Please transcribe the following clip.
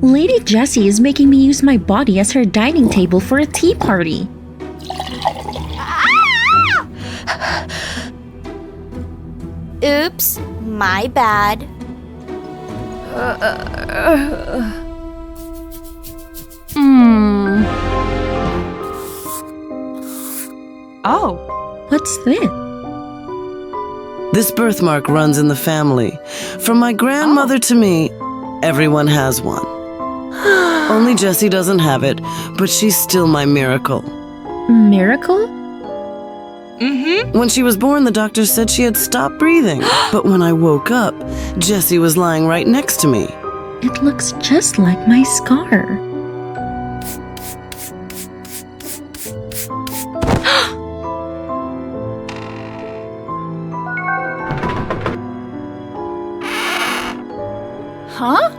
Lady Jessie is making me use my body as her dining table for a tea party. Oops, my bad. Oh, What's this? This birthmark runs in the family. From my grandmother to me, everyone has one. Only Jessie doesn't have it, but she's still my miracle. Miracle? When she was born, the doctor said she had stopped breathing. But when I woke up, Jessie was lying right next to me. It looks just like my scar. huh?